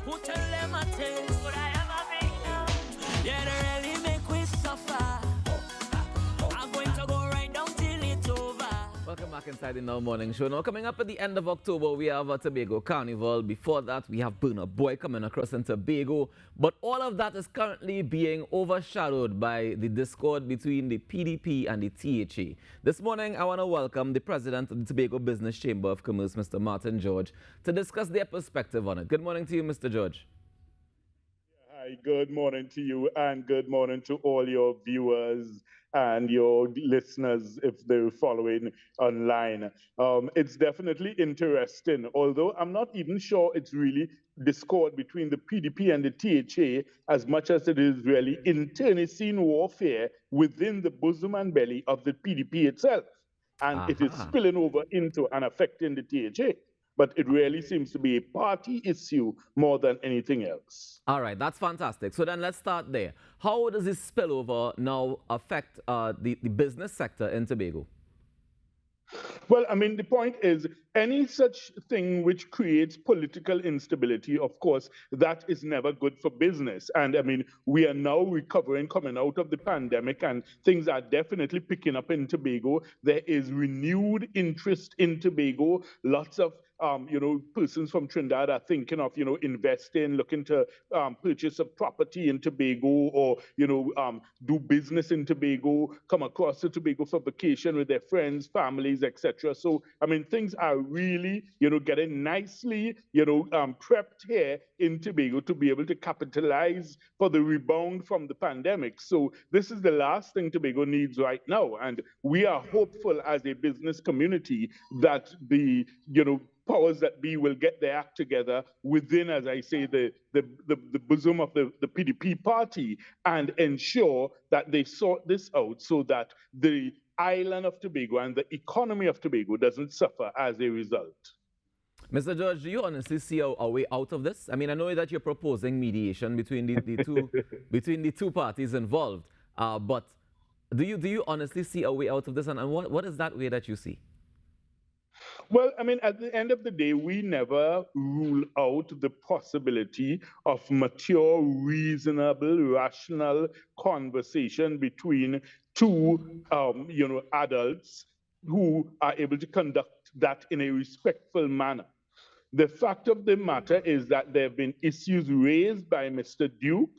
Who tell them a tale? Could I ever be now? Yeah, they really make we suffer. I'm going to go right down till it's over. Welcome back inside the Now Morning Show. Now, coming up at the end of October, we have a Tobago Carnival. Before that, we have Burna Boy coming across in Tobago. But all of that is currently being overshadowed by the discord between the PDP and the THA. This morning, I want to welcome the president of the Tobago Business Chamber of Commerce, Mr. Martin George, to discuss their perspective on it. Good morning to you, Mr. George. Hi, good morning to you, and good morning to all your viewers and your listeners if they're following online. It's definitely interesting, although I'm not even sure it's really discord between the PDP and the THA as much as it is really internecine warfare within the bosom and belly of the PDP itself. And it is spilling over into and affecting the THA. But it really seems to be a party issue more than anything else. All right, that's fantastic. So then let's start there. How does this spillover now affect the business sector in Tobago? Well, I mean, the point is, any such thing which creates political instability, of course, that is never good for business. And I mean, we are now recovering, coming out of the pandemic, and things are definitely picking up in Tobago. There is renewed interest in Tobago. Lots of persons from Trinidad are thinking of, investing, looking to purchase a property in Tobago or, do business in Tobago, come across to Tobago for vacation with their friends, families, etc. So, I mean, things are really, getting nicely, prepped here in Tobago to be able to capitalize for the rebound from the pandemic. So this is the last thing Tobago needs right now. And we are hopeful as a business community that the, powers that be will get their act together within, as I say, the bosom of the PDP party and ensure that they sort this out so that the island of Tobago and the economy of Tobago doesn't suffer as a result. Mr. George, do you honestly see a way out of this? I mean, I know that you're proposing mediation between the two parties involved, but do you honestly see a way out of this? And what is that way that you see? Well, I mean, at the end of the day, we never rule out the possibility of mature, reasonable, rational conversation between two, adults who are able to conduct that in a respectful manner. The fact of the matter is that there have been issues raised by Mr. Duke.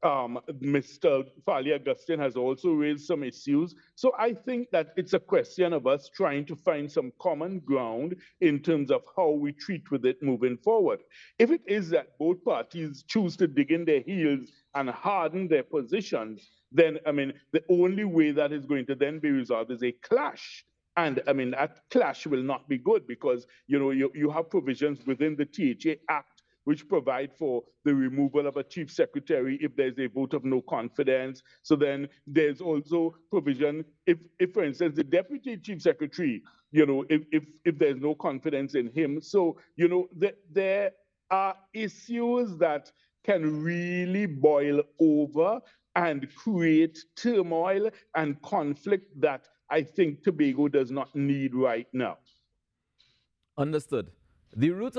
Mr. Fali Augustine has also raised some issues. So I think that it's a question of us trying to find some common ground in terms of how we treat with it moving forward. If it is that both parties choose to dig in their heels and harden their positions, then, I mean, the only way that is going to then be resolved is a clash. And I mean, that clash will not be good because, you have provisions within the THA Act which provide for the removal of a chief secretary if there's a vote of no confidence. So then there's also provision if for instance, the deputy chief secretary, if there's no confidence in him. So, there are issues that can really boil over and create turmoil and conflict that I think Tobago does not need right now. Understood. The root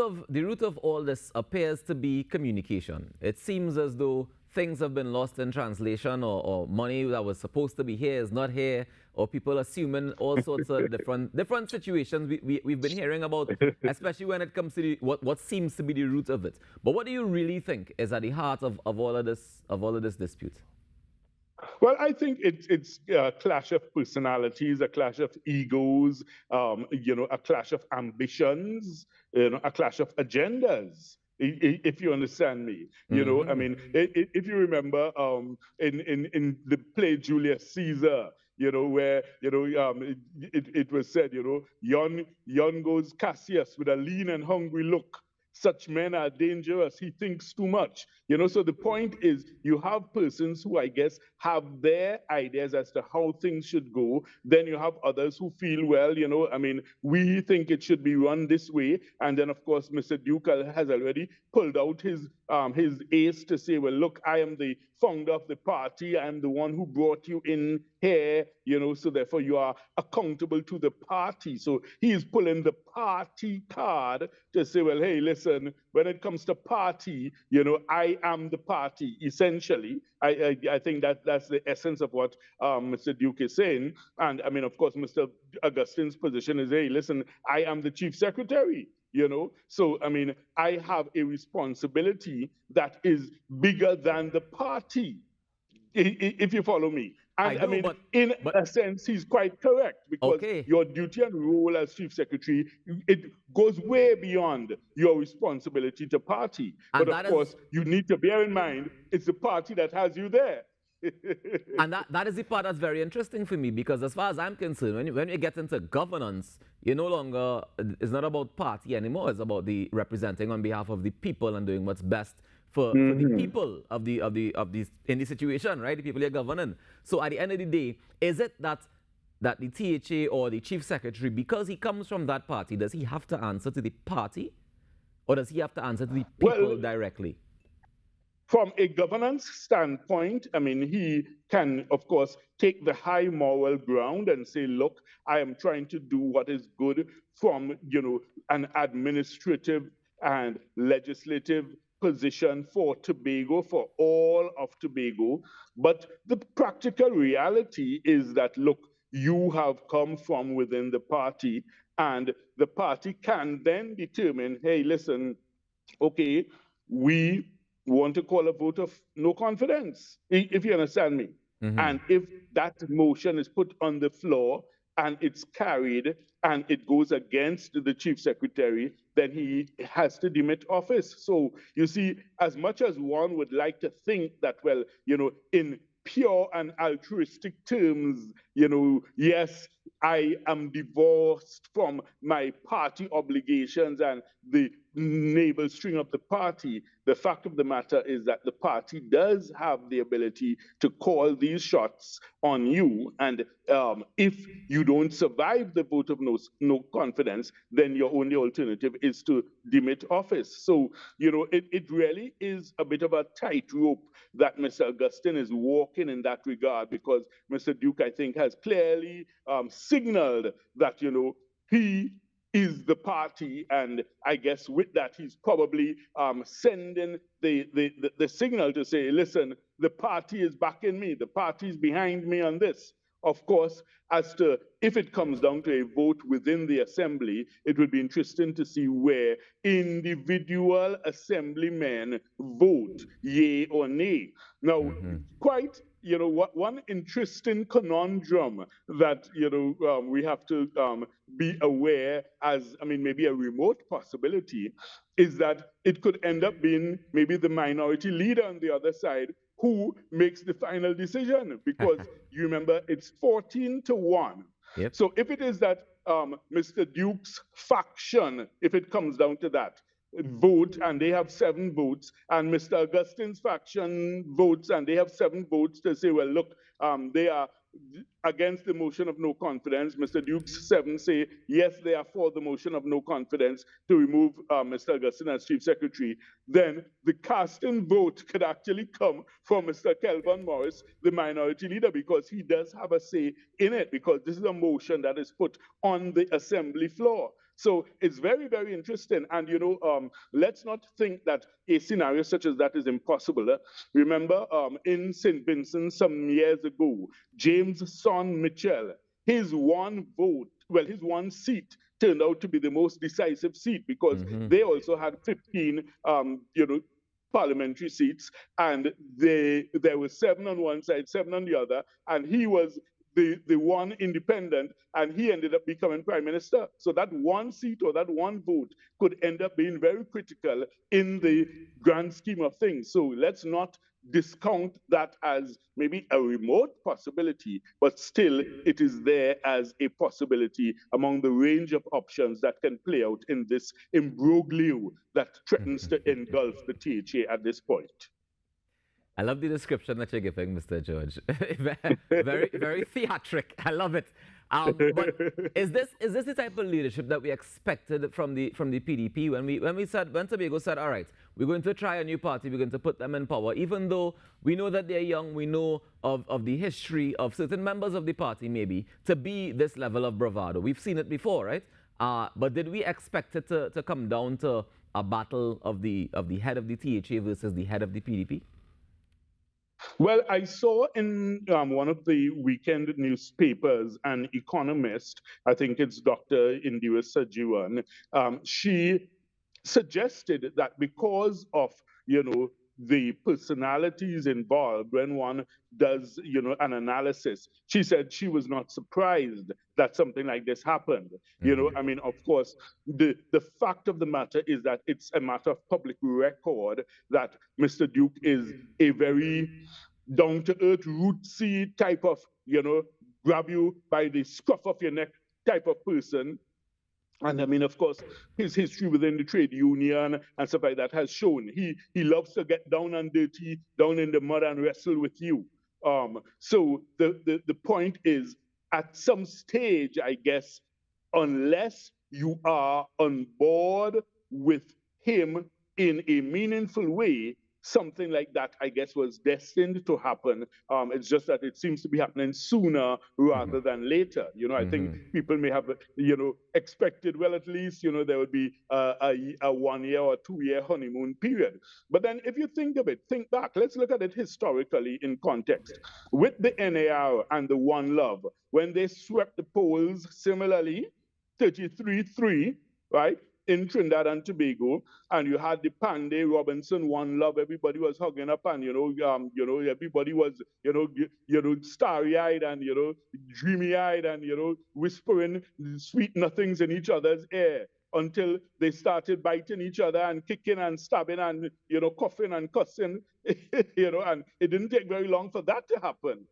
of all this appears to be communication. It seems as though things have been lost in translation, or money that was supposed to be here is not here, or people assuming all sorts of different situations we've been hearing about, especially when it comes to what seems to be the root of it. But what do you really think is at the heart of all of this dispute? Well, I think it's a clash of personalities, a clash of egos, a clash of ambitions, a clash of agendas. If you understand me, I mean, if you remember in the play Julius Caesar, where, it was said, yon goes Cassius with a lean and hungry look. Such men are dangerous. He thinks too much. So the point is you have persons who, I guess, have their ideas as to how things should go. Then you have others who feel, well, I mean, we think it should be run this way. And then, of course, Mr. Duke has already pulled out his ace to say, well, look, I am the founder of the party. I'm the one who brought you in here, so therefore you are accountable to the party. So he is pulling the party card to say, well, hey, listen, when it comes to party, I am the party, essentially. I think that's the essence of what Mr. Duke is saying. And I mean, of course, Mr. Augustine's position is, hey, listen, I am the chief secretary. So I mean, I have a responsibility that is bigger than the party, if you follow me. And I mean, in a sense, he's quite correct, because your duty and role as chief secretary, it goes way beyond your responsibility to party. And but of course, you need to bear in mind, it's the party that has you there. And that is the part that's very interesting for me, because as far as I'm concerned, when you get into governance, you no longer, it's not about party anymore. It's about the representing on behalf of the people and doing what's best for the people of these in the situation, right? The people you're governing. So at the end of the day, is it that the THA or the chief secretary, because he comes from that party, does he have to answer to the party, or does he have to answer to the people directly? From a governance standpoint, I mean, he can, of course, take the high moral ground and say, look, I am trying to do what is good from, an administrative and legislative position for Tobago, for all of Tobago. But the practical reality is that, look, you have come from within the party, and the party can then determine, hey, listen, okay, we want to call a vote of no confidence, if you understand me. And if that motion is put on the floor and it's carried and it goes against the chief secretary, then he has to demit office. So you see, as much as one would like to think that, well, in pure and altruistic terms, yes, I am divorced from my party obligations and the navel string of the party. The fact of the matter is that the party does have the ability to call these shots on you. And if you don't survive the vote of no confidence, then your only alternative is to demit office. So, it really is a bit of a tightrope that Mr. Augustine is walking in that regard, because Mr. Duke, I think, has clearly signaled that, he is the party, and I guess with that he's probably sending the signal to say, listen, the party is backing me, the party is behind me on this. Of course, as to if it comes down to a vote within the assembly, it would be interesting to see where individual assemblymen vote, yea or nay. Now, quite, one interesting conundrum that, we have to be aware as, I mean, maybe a remote possibility, is that it could end up being maybe the minority leader on the other side who makes the final decision, because you remember it's 14-1. Yep. So if it is that Mr. Duke's faction, if it comes down to that, vote and they have 7 votes, and Mr. Augustine's faction votes and they have 7 votes to say, well, look, they are against the motion of no confidence. Mr. Duke's 7 say, yes, they are for the motion of no confidence to remove Mr. Augustine as chief secretary. Then the casting vote could actually come from Mr. Kelvin Morris, the minority leader, because he does have a say in it, because this is a motion that is put on the assembly floor. So it's very, very interesting. And, let's not think that a scenario such as that is impossible. Remember, in St. Vincent some years ago, James Son Mitchell, his one seat turned out to be the most decisive seat, because they also had 15, parliamentary seats, and there were 7 on one side, 7 on the other, and he was the one independent, and he ended up becoming prime minister. So that one seat or that one vote could end up being very critical in the grand scheme of things. So let's not discount that as maybe a remote possibility, but still it is there as a possibility among the range of options that can play out in this imbroglio that threatens to engulf the THA at this point. I love the description that you're giving, Mr. George. Very, very theatric. I love it. But is this the type of leadership that we expected from the PDP when Tobago said, all right, we're going to try a new party, we're going to put them in power, even though we know that they're young, we know of the history of certain members of the party maybe to be this level of bravado. We've seen it before, right? But did we expect it to come down to a battle of the head of the THA versus the head of the PDP? Well, I saw in one of the weekend newspapers an economist, I think it's Dr. Indira Sajiwan, she suggested that because of, the personalities involved when one does, an analysis, she said she was not surprised that something like this happened. I mean, of course, the fact of the matter is that it's a matter of public record that Mr. Duke is a very down to earth, rootsy type of, grab you by the scruff of your neck type of person. And I mean, of course, his history within the trade union and stuff like that has shown he loves to get down and dirty, down in the mud and wrestle with you. So the point is, at some stage, I guess, unless you are on board with him in a meaningful way, something like that, I guess, was destined to happen. It's just that it seems to be happening sooner rather than later. I think people may have, expected, well, at least, there would be a 1 year or 2 year honeymoon period. But then if you think of it, think back, let's look at it historically in context. With the NAR and the One Love, when they swept the polls similarly, 33-3, right? In Trinidad and Tobago, and you had the Panday, Robinson, One Love. Everybody was hugging up, and everybody was starry-eyed and dreamy-eyed and whispering sweet nothings in each other's ear until they started biting each other and kicking and stabbing and coughing and cussing, and it didn't take very long for that to happen.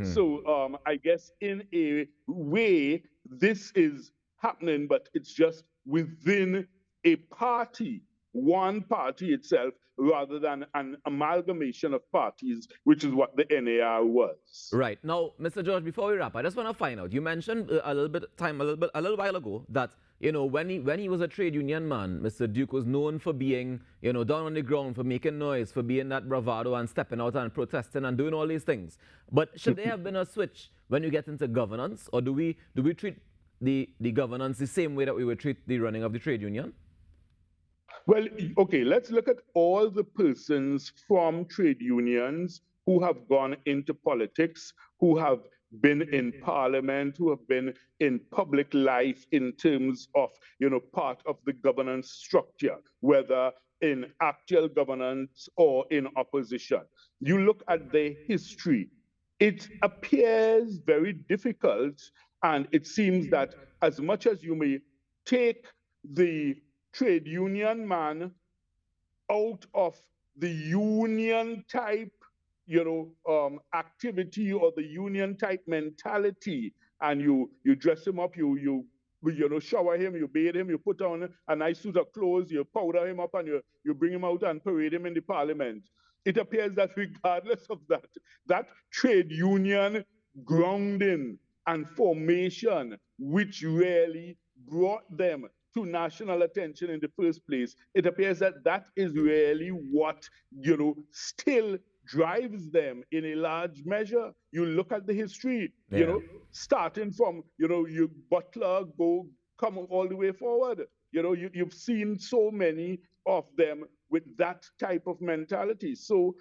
So I guess in a way this is happening, but it's just within a party, one party itself, rather than an amalgamation of parties, which is what the NAR was. Right. Now, Mr. George, before we wrap, I just want to find out. You mentioned a little while ago that when he was a trade union man, Mr. Duke was known for being down on the ground, for making noise, for being that bravado and stepping out and protesting and doing all these things. But should there have been a switch when you get into governance, or do we treat the governance the same way that we would treat the running of the trade union? Well, okay, let's look at all the persons from trade unions who have gone into politics, who have been in parliament, who have been in public life in terms of, part of the governance structure, whether in actual governance or in opposition. You look at their history, it appears very difficult. And it seems that as much as you may take the trade union man out of the union type, activity or the union type mentality, and you dress him up, you shower him, you bathe him, you put on a nice suit of clothes, you powder him up, and you bring him out and parade him in the parliament. It appears that regardless of that trade union grounding and formation, which really brought them to national attention in the first place, it appears that is really what, still drives them in a large measure. You look at the history, starting from, you Butler, come all the way forward. You've seen so many of them with that type of mentality. So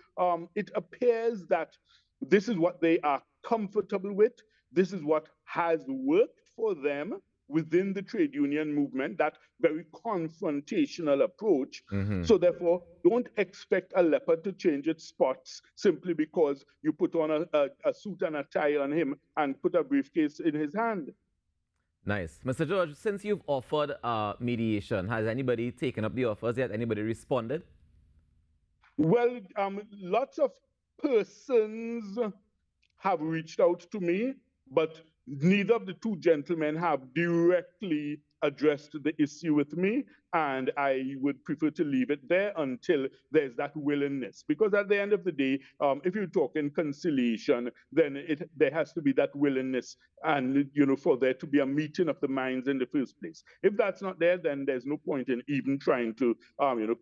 it appears that this is what they are comfortable with. This is what has worked for them within the trade union movement, that very confrontational approach. So therefore, don't expect a leopard to change its spots simply because you put on a suit and a tie on him and put a briefcase in his hand. Nice. Mr. George, since you've offered mediation, has anybody taken up the offers yet? Anybody responded? Well, lots of persons have reached out to me, but neither of the two gentlemen have directly addressed the issue with me, and I would prefer to leave it there until there's that willingness. Because at the end of the day, if you're talking conciliation, then there has to be that willingness, and for there to be a meeting of the minds in the first place. If that's not there, then there's no point in even trying to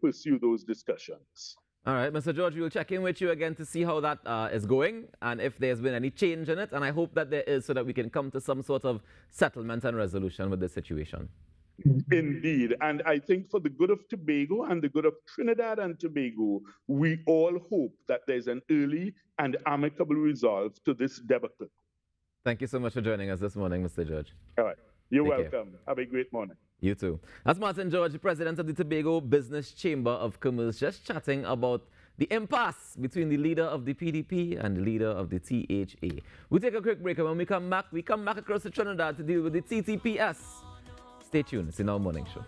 pursue those discussions. All right, Mr. George, we'll check in with you again to see how that is going and if there's been any change in it. And I hope that there is, so that we can come to some sort of settlement and resolution with this situation. Indeed. And I think for the good of Tobago and the good of Trinidad and Tobago, we all hope that there's an early and amicable resolve to this debacle. Thank you so much for joining us this morning, Mr. George. All right. You're Take welcome. care. Have a great morning. You too. That's Martin George, the president of the Tobago Business Chamber of Commerce, just chatting about the impasse between the leader of the PDP and the leader of the THA. We'll take a quick break, and when we come back across to Trinidad to deal with the TTPS. Stay tuned. It's in our morning show.